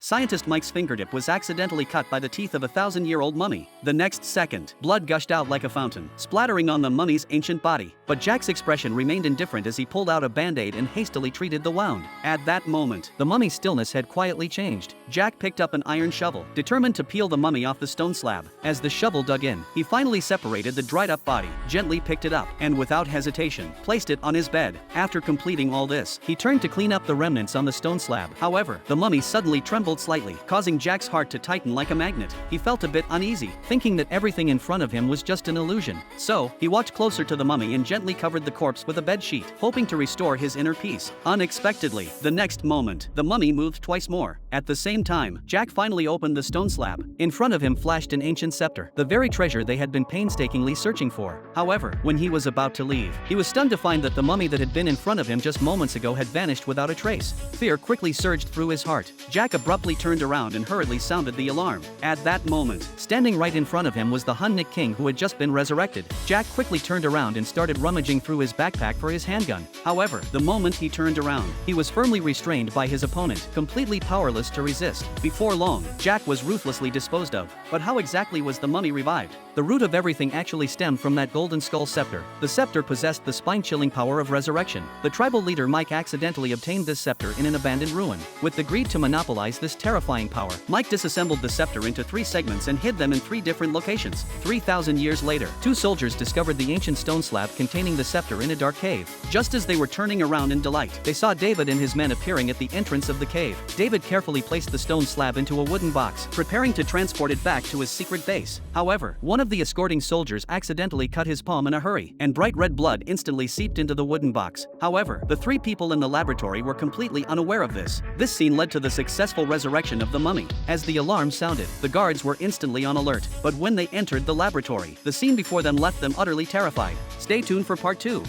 Scientist Mike's fingertip was accidentally cut by the teeth of a 1,000-year-old mummy. The next second, blood gushed out like a fountain, splattering on the mummy's ancient body. But Jack's expression remained indifferent as he pulled out a band-aid and hastily treated the wound. At that moment, the mummy's stillness had quietly changed. Jack picked up an iron shovel, determined to peel the mummy off the stone slab. As the shovel dug in, he finally separated the dried-up body, gently picked it up, and without hesitation, placed it on his bed. After completing all this, he turned to clean up the remnants on the stone slab. However, the mummy suddenly trembled slightly, causing Jack's heart to tighten like a magnet. He felt a bit uneasy, thinking that everything in front of him was just an illusion. So, he walked closer to the mummy and gently covered the corpse with a bed sheet, hoping to restore his inner peace. Unexpectedly, the next moment, the mummy moved twice more. At the same time, Jack finally opened the stone slab. In front of him flashed an ancient scepter, the very treasure they had been painstakingly searching for. However, when he was about to leave, he was stunned to find that the mummy that had been in front of him just moments ago had vanished without a trace. Fear quickly surged through his heart. Jack abruptly turned around and hurriedly sounded the alarm. At that moment, standing right in front of him was the Hun Nick King who had just been resurrected. Jack quickly turned around and started rummaging through his backpack for his handgun. However, the moment he turned around, he was firmly restrained by his opponent, completely powerless to resist. Before long, Jack was ruthlessly disposed of. But how exactly was the mummy revived? The root of everything actually stemmed from that golden skull scepter. The scepter possessed the spine-chilling power of resurrection. The tribal leader Mike accidentally obtained this scepter in an abandoned ruin. With the greed to monopolize this terrifying power, Mike disassembled the scepter into 3 segments and hid them in 3 different locations. 3,000 years later, 2 soldiers discovered the ancient stone slab containing the scepter in a dark cave. Just as they were turning around in delight, they saw David and his men appearing at the entrance of the cave. David carefully placed the stone slab into a wooden box, preparing to transport it back to his secret base. However, one of the escorting soldiers accidentally cut his palm in a hurry, and bright red blood instantly seeped into the wooden box. However, the 3 people in the laboratory were completely unaware of this. This scene led to the successful resurrection of the mummy. As the alarm sounded, the guards were instantly on alert, but when they entered the laboratory, the scene before them left them utterly terrified. Stay tuned for part 2.